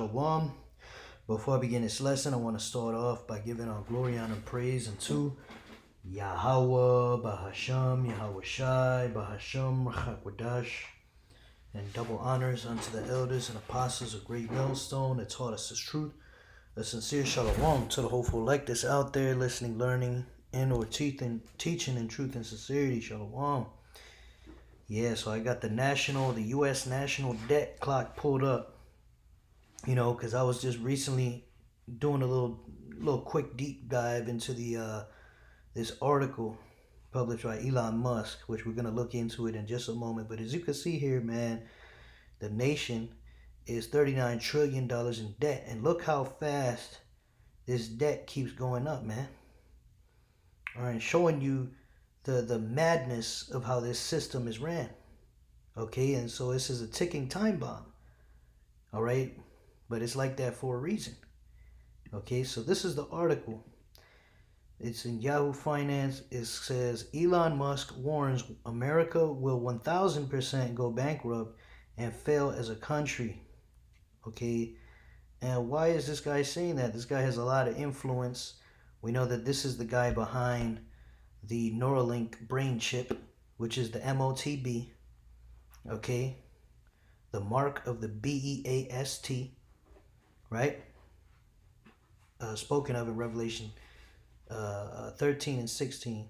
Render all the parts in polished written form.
Shalom. Before I begin this lesson, I want to start off by giving our glory, honor, and praise unto Yahweh, Bahasham, Yahweh Shai, Bahasham, Rachakwadash, and double honors unto the elders and apostles of Great Millstone that taught us this truth. A sincere shalom to the hopeful elect that's out there listening, learning, and or teaching in truth and sincerity. Shalom. Yeah, so I got the U.S. national debt clock pulled up. Because I was just recently doing a little quick deep dive into the this article published by Elon Musk, which we're gonna look into it in just a moment. But as you can see here, man, the nation is $39 trillion in debt, and look how fast this debt keeps going up, man. All right, showing you the madness of how this system is ran. Okay, and so this is a ticking time bomb. All right, but it's like that for a reason. Okay, so this is the article. It's in Yahoo Finance. It says Elon Musk warns America will 1000% go bankrupt and fail as a country. Okay, and why is this guy saying that? This guy has a lot of influence. We know that this is the guy behind the Neuralink brain chip, which is the MOTB. Okay, the mark of the BEAST, right? Spoken of in Revelation 13 and 16.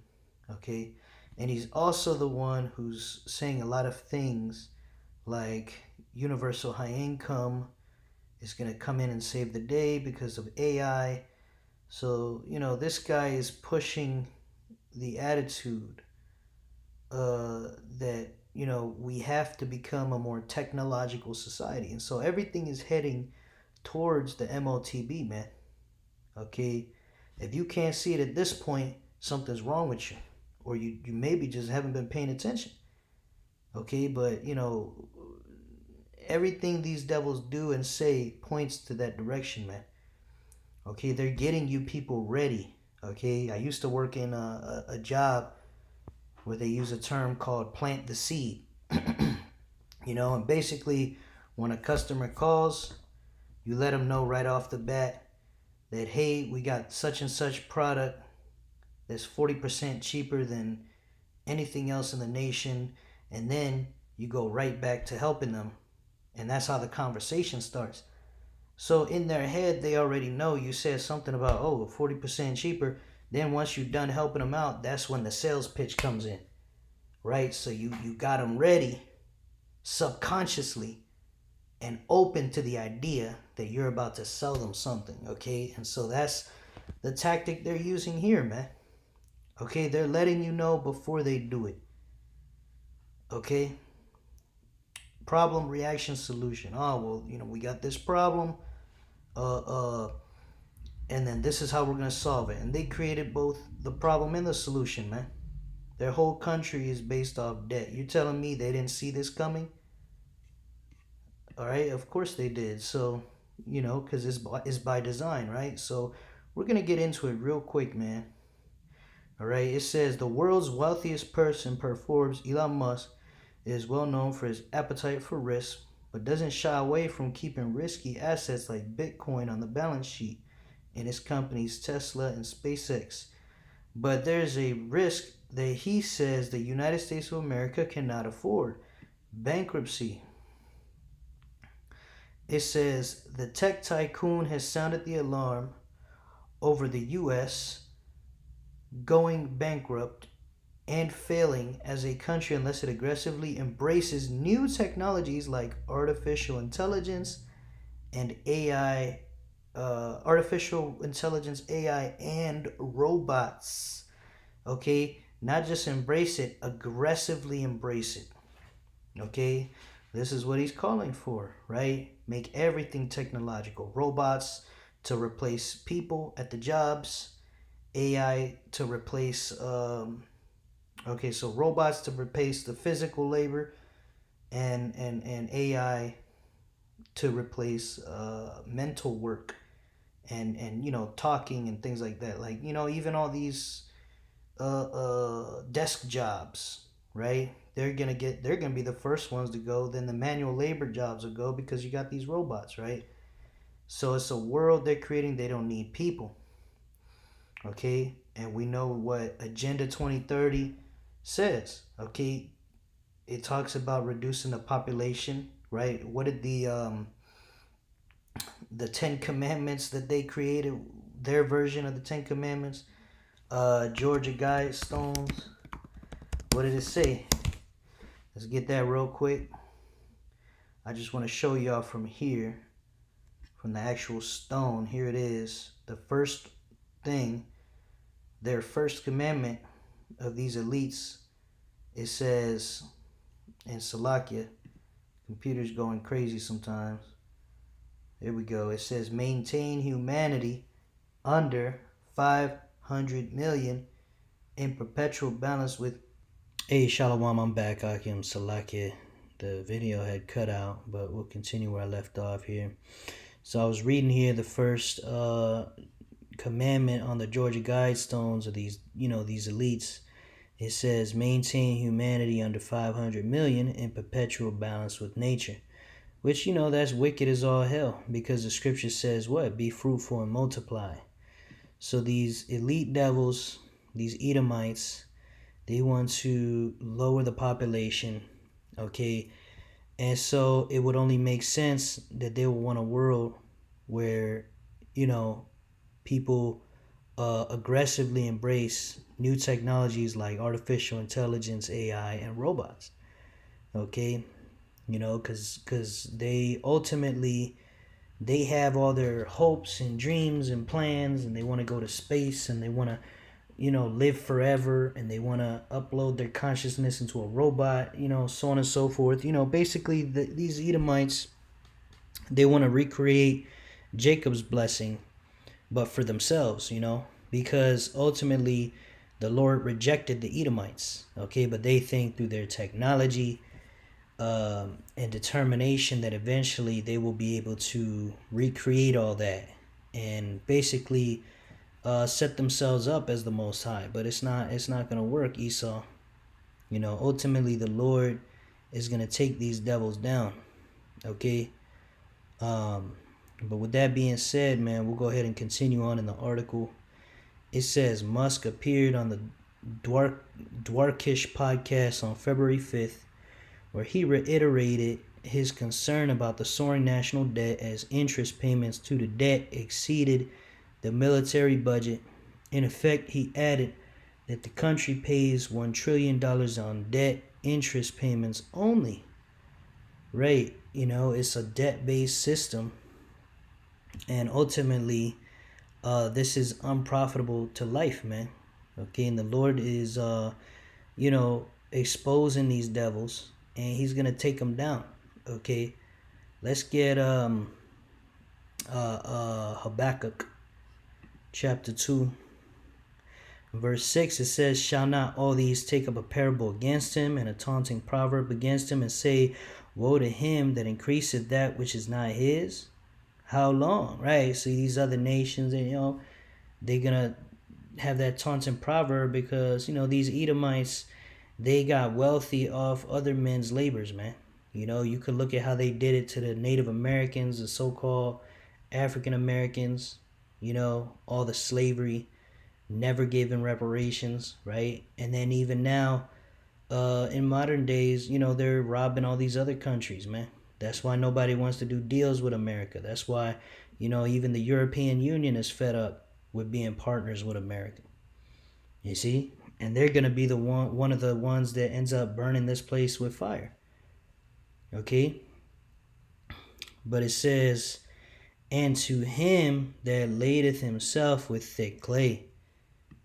Okay, and he's also the one who's saying a lot of things like universal high income is going to come in and save the day because of AI. So this guy is pushing the attitude that we have to become a more technological society, and so everything is heading towards the MOTB, man. Okay, if you can't see it at this point, something's wrong with you, or you maybe just haven't been paying attention. Okay, but everything these devils do and say points to that direction, man. Okay, they're getting you people ready. Okay, I used to work in a job where they use a term called plant the seed. And basically when a customer calls, you let them know right off the bat that, hey, we got such and such product that's 40% cheaper than anything else in the nation, and then you go right back to helping them, and that's how the conversation starts. So in their head, they already know you said something about 40% cheaper. Then once you're done helping them out, that's when the sales pitch comes in, right? So you got them ready subconsciously and open to the idea that you're about to sell them something, okay? And so that's the tactic they're using here, man. Okay, they're letting you know before they do it. Okay? Problem, reaction, solution. We got this problem, and then this is how we're gonna solve it. And they created both the problem and the solution, man. Their whole country is based off debt. You telling me they didn't see this coming? All right, of course they did. So, because it's by design, right? So we're going to get into it real quick, man. All right, it says the world's wealthiest person per Forbes, Elon Musk, is well known for his appetite for risk, but doesn't shy away from keeping risky assets like Bitcoin on the balance sheet in his companies Tesla and SpaceX. But there's a risk that he says the United States of America cannot afford: bankruptcy. It says the tech tycoon has sounded the alarm over the U.S. going bankrupt and failing as a country unless it aggressively embraces new technologies like artificial intelligence and AI, artificial intelligence, AI, and robots. Okay, not just embrace it, aggressively embrace it. Okay, this is what he's calling for, right? Make everything technological. Robots to replace people at the jobs. AI to replace, so robots to replace the physical labor, and AI to replace mental work and talking and things like that. Like, even all these desk jobs, right? They're gonna be the first ones to go. Then the manual labor jobs will go because you got these robots, right? So it's a world they're creating. They don't need people. Okay? And we know what Agenda 2030 says. Okay? It talks about reducing the population, right? What did the 10 commandments that they created, their version of the 10 commandments, Georgia Guidestones, what did it say? Let's get that real quick. I just want to show y'all from here, from the actual stone. Here it is. The first thing, their first commandment of these elites, it says in Salakia, computer's going crazy sometimes. Here we go. It says maintain humanity under 500 million in perpetual balance with. Hey, Shalom, I'm back. Akim Salakia. The video had cut out, but we'll continue where I left off here. So I was reading here the first commandment on the Georgia Guidestones of these, these elites. It says maintain humanity under 500 million in perpetual balance with nature. Which, that's wicked as all hell, because the scripture says what? Be fruitful and multiply. So these elite devils, these Edomites, they want to lower the population, okay? And so it would only make sense that they would want a world where, people aggressively embrace new technologies like artificial intelligence, AI, and robots, okay? Because they ultimately, they have all their hopes and dreams and plans, and they want to go to space, and they want to, live forever, and they want to upload their consciousness into a robot, so on and so forth. Basically, these Edomites, they want to recreate Jacob's blessing, but for themselves, because ultimately the Lord rejected the Edomites, okay? But they think through their technology, and determination that eventually they will be able to recreate all that and basically set themselves up as the Most High. But it's not going to work, Esau. Ultimately the Lord is going to take these devils down, okay? But with that being said, man, we'll go ahead and continue on in the article. It says Musk appeared on the Dwarkish podcast on February 5th, where he reiterated his concern about the soaring national debt as interest payments to the debt exceeded the military budget. In effect, he added that the country pays $1 trillion on debt interest payments only. Right, it's a debt-based system, and ultimately, this is unprofitable to life, man. Okay, and the Lord is, exposing these devils, and he's gonna take them down. Okay, let's get Habakkuk chapter 2 verse 6. It says, shall not all these take up a parable against him, and a taunting proverb against him, and say, woe to him that increaseth that which is not his? How long? Right? See, these other nations, and they're gonna have that taunting proverb because these Edomites, they got wealthy off other men's labors, man. You could look at how they did it to the Native Americans, the so-called African Americans, all the slavery, never given reparations, right? And then even now, in modern days, they're robbing all these other countries, man. That's why nobody wants to do deals with America. That's why, even the European Union is fed up with being partners with America. You see? And they're going to be one of the ones that ends up burning this place with fire. Okay? But it says, and to him that ladeth himself with thick clay.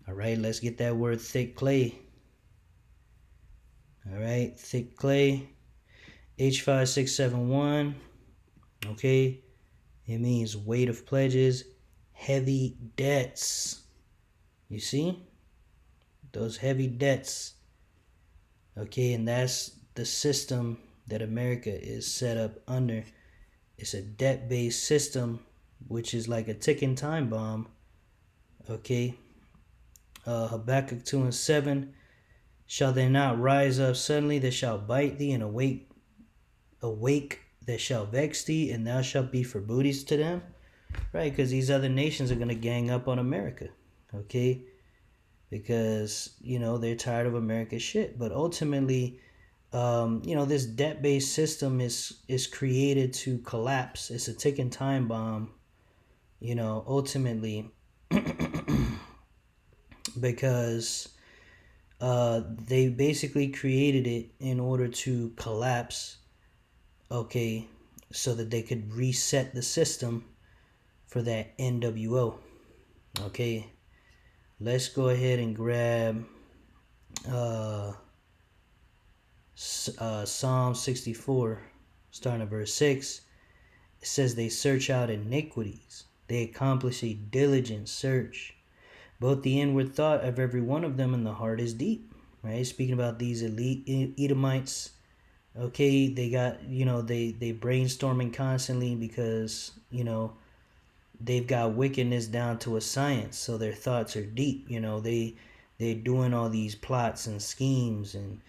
All right, let's get that word thick clay. All right, thick clay. H5671. Okay? It means weight of pledges, heavy debts. You see? Those heavy debts. Okay, and that's the system that America is set up under. It's a debt-based system, which is like a ticking time bomb. Okay. Habakkuk 2 and 7. Shall they not rise up suddenly that shall bite thee, and awake that shall vex thee, and thou shalt be for booties to them? Right, because these other nations are going to gang up on America, okay? Because, they're tired of America's shit. But ultimately, this debt-based system is created to collapse. It's a ticking time bomb, ultimately, because they basically created it in order to collapse, okay, so that they could reset the system for that NWO. Okay, let's go ahead and grab Psalm 64, starting at verse 6. It says, they search out iniquities. They accomplish a diligent search. Both the inward thought of every one of them and the heart is deep. Right? Speaking about these elite Edomites. Okay, they got, they brainstorming constantly because, they've got wickedness down to a science. So their thoughts are deep. They're doing all these plots and schemes and,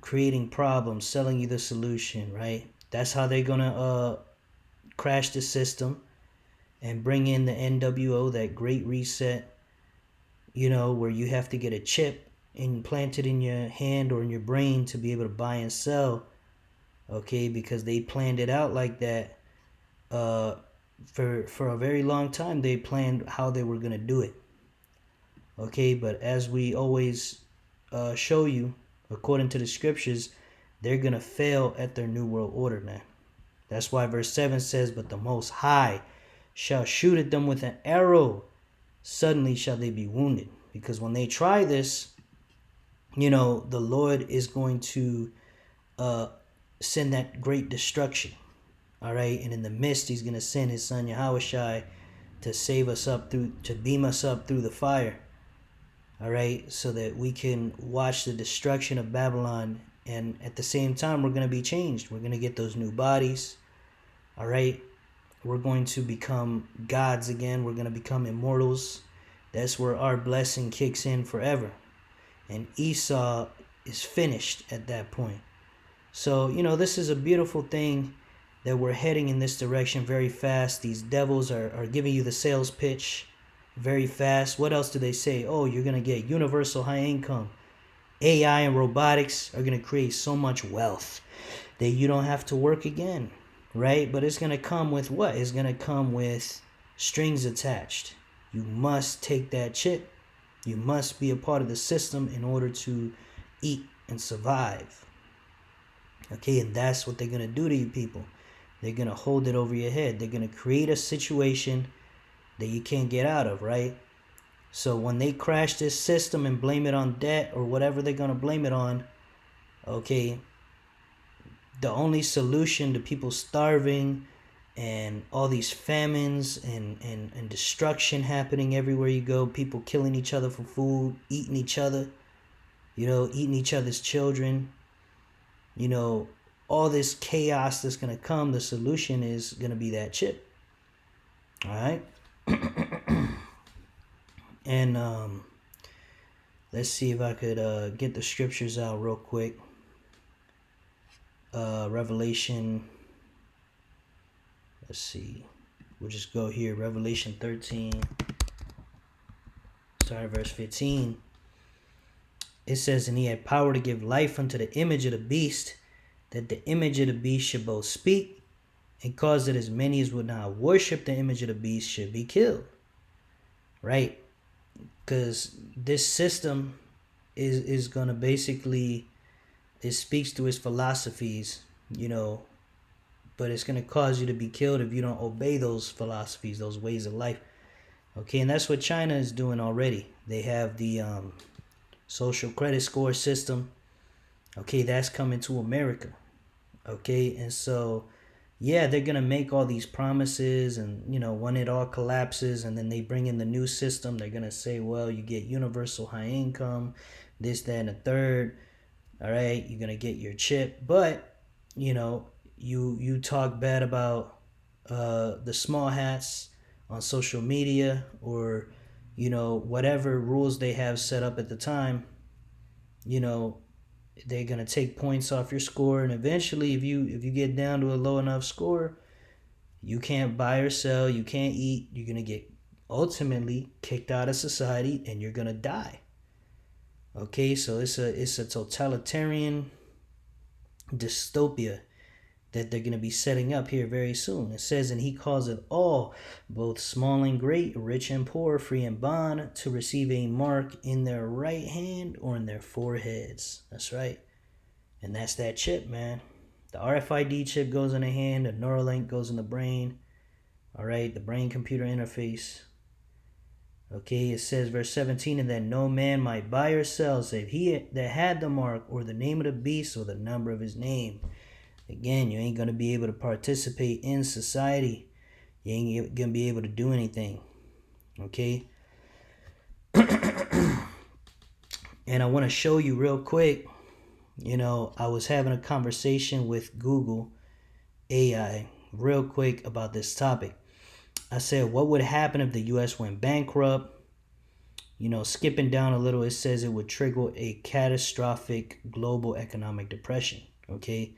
creating problems, selling you the solution, right? That's how they're gonna crash the system and bring in the NWO, that great reset, where you have to get a chip implanted in your hand or in your brain to be able to buy and sell, okay? Because they planned it out like that. For a very long time, they planned how they were gonna do it, okay? But as we always show you, according to the scriptures, they're gonna fail at their new world order, man. That's why verse 7 says, but the Most High shall shoot at them with an arrow. Suddenly shall they be wounded. Because when they try this, the Lord is going to send that great destruction. All right. And in the midst, he's going to send his son Yahushua to save us up to beam us up through the fire. All right. So that we can watch the destruction of Babylon. And at the same time, we're going to be changed. We're going to get those new bodies. All right. We're going to become gods again. We're going to become immortals. That's where our blessing kicks in forever. And Esau is finished at that point. So, this is a beautiful thing that we're heading in this direction very fast. These devils are giving you the sales pitch very fast. What else do they say? Oh, you're going to get universal high income. AI and robotics are going to create so much wealth that you don't have to work again, right? But it's going to come with what? It's going to come with strings attached. You must take that chip. You must be a part of the system in order to eat and survive. Okay, and that's what they're going to do to you people. They're going to hold it over your head. They're going to create a situation that you can't get out of, right? So when they crash this system and blame it on debt or whatever they're going to blame it on, okay, the only solution to people starving and all these famines and destruction happening everywhere you go, people killing each other for food, eating each other, eating each other's children, all this chaos that's going to come, the solution is going to be that chip. All right. And let's see if I could get the scriptures out real quick. Revelation, let's see, we'll just go here. Revelation 13, starting verse 15. It says, and he had power to give life unto the image of the beast, that the image of the beast should both speak, and cause that as many as would not worship the image of the beast should be killed. Right? Because this system is going to basically, it speaks to his philosophies, but it's going to cause you to be killed if you don't obey those philosophies, those ways of life. Okay, and that's what China is doing already. They have the social credit score system. Okay, that's coming to America. Okay, and so, yeah, they're going to make all these promises, and, when it all collapses and then they bring in the new system, they're going to say, well, you get universal high income, this, that, and the third. All right, you're going to get your chip. But, you talk bad about the small hats on social media or, whatever rules they have set up at the time, they're going to take points off your score. And eventually, if you get down to a low enough score, You can't buy or sell. You can't eat. You're going to get ultimately kicked out of society and you're going to die. Okay, so it's a totalitarian dystopia that they're going to be setting up here very soon. It says, and he calls it all, both small and great, rich and poor, free and bond, to receive a mark in their right hand or in their foreheads. That's right. And that's that chip, man. The RFID chip goes in the hand, the Neuralink goes in the brain. All right, the brain-computer interface. Okay, it says, verse 17, and that no man might buy or sell save he that had the mark or the name of the beast or the number of his name. Again, you ain't going to be able to participate in society. You ain't going to be able to do anything. Okay? And I want to show you real quick, I was having a conversation with Google AI real quick about this topic. I said, what would happen if the U.S. went bankrupt? Skipping down a little, it says it would trigger a catastrophic global economic depression. Okay?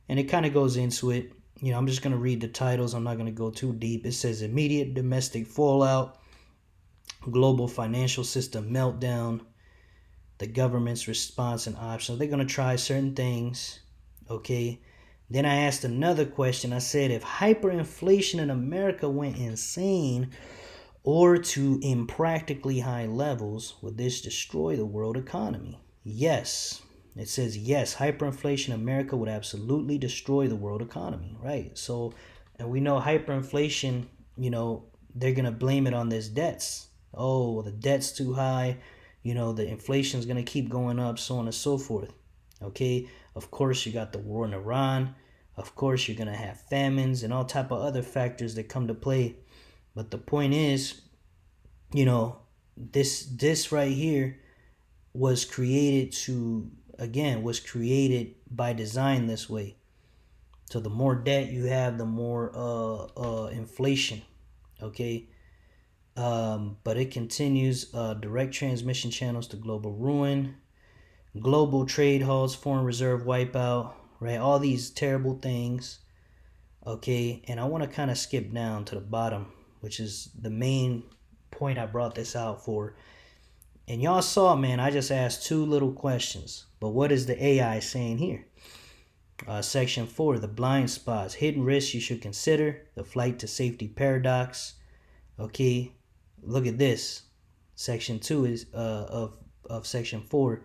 And it kind of goes into it. I'm just going to read the titles. I'm not going to go too deep. It says immediate domestic fallout, global financial system meltdown, the government's response and options. They're going to try certain things. Okay? Then I asked another question. I said, if hyperinflation in America went insane or to impractically high levels, would this destroy the world economy? Yes. It says, yes, hyperinflation in America would absolutely destroy the world economy, right? So, and we know hyperinflation, they're going to blame it on this debts. Oh, the debt's too high. The inflation's going to keep going up, so on and so forth. Okay, of course, you got the war in Iran. Of course, you're going to have famines and all type of other factors that come to play. But the point is, this right here was created by design this way. So the more debt you have, the more inflation. Okay. But it continues, direct transmission channels to global ruin, global trade halts, foreign reserve wipeout, right? All these terrible things. Okay. And I want to kind of skip down to the bottom, which is the main point I brought this out for. And y'all saw, man, I just asked 2 little questions. But what is the AI saying here? Section 4, the blind spots, hidden risks you should consider, the flight to safety paradox. Okay, look at this. Section 2 is of Section 4.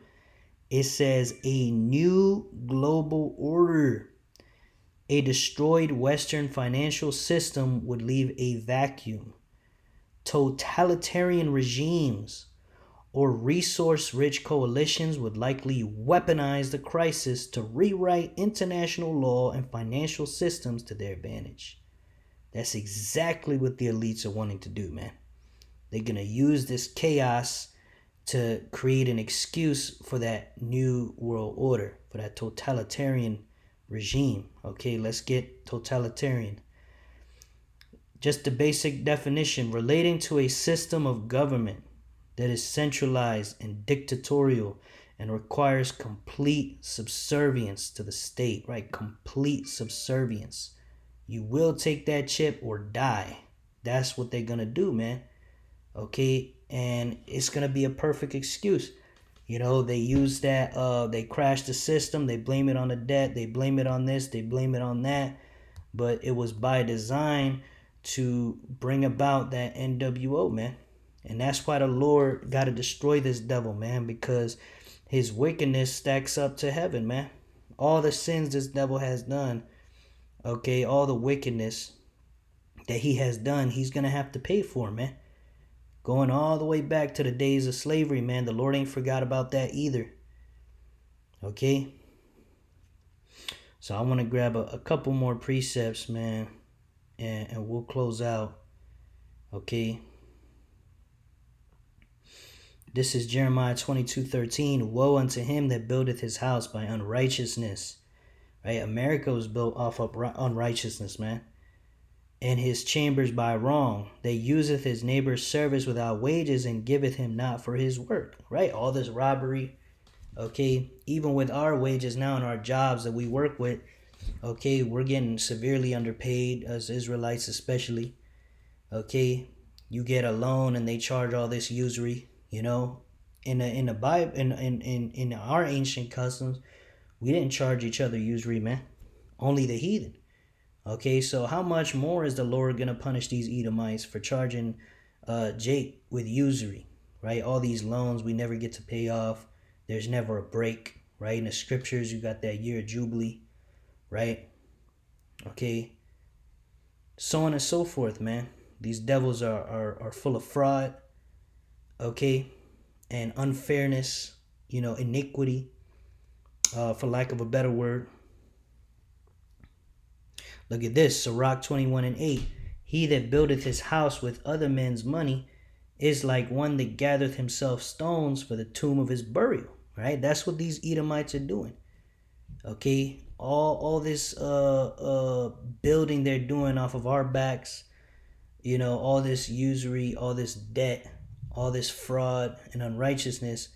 It says a new global order. A destroyed Western financial system would leave a vacuum. Totalitarian regimes or resource-rich coalitions would likely weaponize the crisis to rewrite international law and financial systems to their advantage. That's exactly what the elites are wanting to do, man. They're going to use this chaos to create an excuse for that new world order, for that totalitarian regime. Okay, let's get totalitarian. Just the basic definition, relating to a system of government that is centralized and dictatorial and requires complete subservience to the state, right? Complete subservience. You will take that chip or die. That's what they're going to do, man. Okay? And it's going to be a perfect excuse. They use that, they crash the system, they blame it on the debt, they blame it on this, they blame it on that. But it was by design to bring about that NWO, man. And that's why the Lord got to destroy this devil, man, because his wickedness stacks up to heaven, man. All the sins this devil has done, okay, all the wickedness that he has done, he's going to have to pay for, man. Going all the way back to the days of slavery, man. The Lord ain't forgot about that either. Okay? So I want to grab a couple more precepts, man, and we'll close out. Okay? This is Jeremiah 22:13. Woe unto him that buildeth his house by unrighteousness. Right? America was built off of unrighteousness, man. And his chambers by wrong. They useth his neighbor's service without wages and giveth him not for his work. Right? All this robbery. Okay? Even with our wages now and our jobs that we work with, Okay, we're getting severely underpaid as Israelites, especially. Okay, you get a loan and they charge all this usury. In the Bible, in our ancient customs, we didn't charge each other usury, man. Only the heathen. Okay, so how much more is the Lord gonna punish these Edomites for charging Jake with usury, right? All these loans we never get to pay off. There's never a break, right? In the scriptures, you got that year of Jubilee, right? Okay, so on and so forth, man. These devils are full of fraud, okay, and unfairness, iniquity, for lack of a better word. Look at this, Sirach 21:8. He that buildeth his house with other men's money is like one that gathereth himself stones for the tomb of his burial. Right? That's what these Edomites are doing. Okay, all this building they're doing off of our backs, all this usury, all this debt, all this fraud and unrighteousness,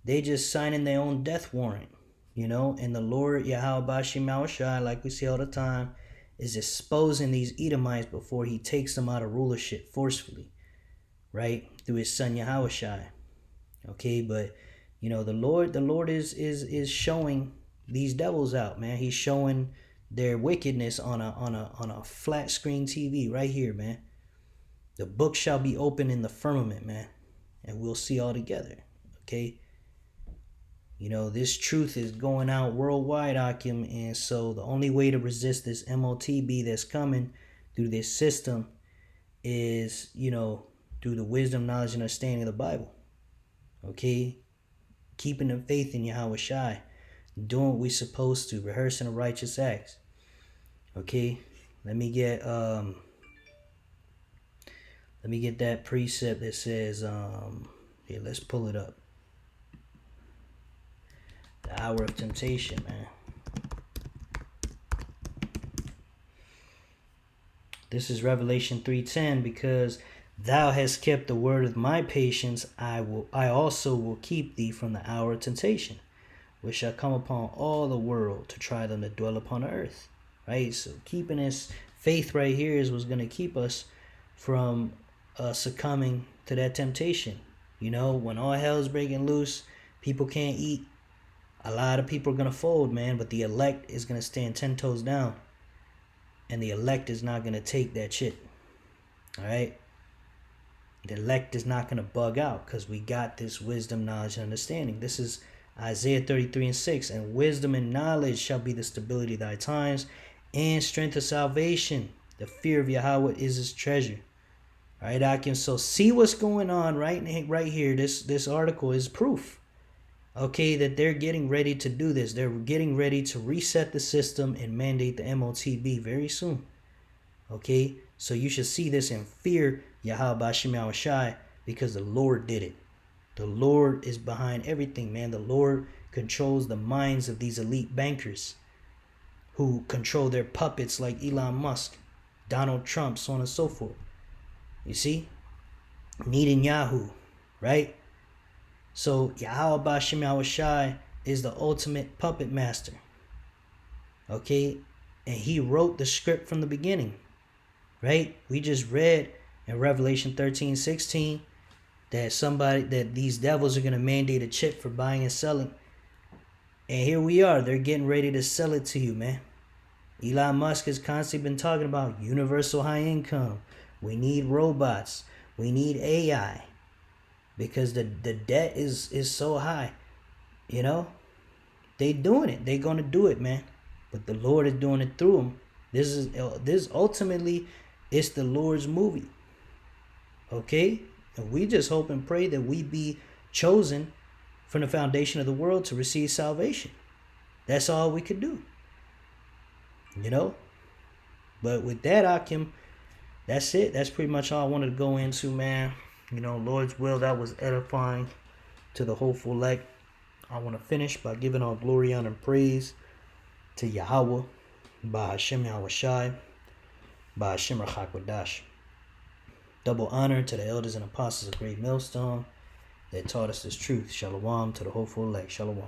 they just signing their own death warrant, and the Lord Yahweh Bashim Shai, like we say all the time, is exposing these Edomites before he takes them out of rulership forcefully, right, through his son Yahweh Shai. Okay, but the Lord is showing these devils out, man. He's showing their wickedness on a flat screen TV right here, man. The book shall be open in the firmament, man, and we'll see all together. Okay, this truth is going out worldwide, Akim, and so the only way to resist this MOTB that's coming through this system is, through the wisdom, knowledge, and understanding of the Bible. Okay, keeping the faith in Yahweh Shai, doing what we're supposed to, rehearsing the righteous acts. Okay, let me get that precept that says, here, let's pull it up. The hour of temptation, man. This is Revelation 3:10. Because thou hast kept the word of my patience, I also will keep thee from the hour of temptation, which shall come upon all the world to try them that dwell upon the earth. Right? So keeping this faith right here is what's going to keep us from succumbing to that temptation. When all hell is breaking loose, people can't eat. A lot of people are going to fold, man, but the elect is going to stand 10 toes down. And the elect is not going to take that shit. All right? The elect is not going to bug out because we got this wisdom, knowledge, and understanding. This is Isaiah 33:6. And wisdom and knowledge shall be the stability of thy times and strength of salvation. The fear of Yahweh is his treasure. All right, Akim. So see what's going on right here. This article is proof. Okay, that they're getting ready to do this. They're getting ready to reset the system and mandate the MOTB very soon. Okay, so you should see this and fear Yahweh Bashim Yahweh Shai, because the Lord did it. The Lord is behind everything, man. The Lord controls the minds of these elite bankers who control their puppets like Elon Musk, Donald Trump, so on and so forth. You see? Netanyahu, right? So Yahweh Bashim Yahweh Shai is the ultimate puppet master. Okay? And he wrote the script from the beginning. Right? We just read in Revelation 13:16 that these devils are going to mandate a chip for buying and selling. And here we are. They're getting ready to sell it to you, man. Elon Musk has constantly been talking about universal high income. We need robots. We need AI. Because the debt is so high. They doing it. They going to do it, man. But the Lord is doing it through them. This ultimately, it's the Lord's movie. Okay? And we just hope and pray that we be chosen from the foundation of the world to receive salvation. That's all we could do. But with that, Akim, that's it. That's pretty much all I wanted to go into, man. Lord's will, that was edifying to the hopeful elect. I want to finish by giving all glory, honor, and praise to Yahweh, Bahashem Yahweh Shai, Bahashem Rachakwadash. Double honor to the elders and apostles of Great Millstone that taught us this truth. Shalom to the hopeful elect. Shalom.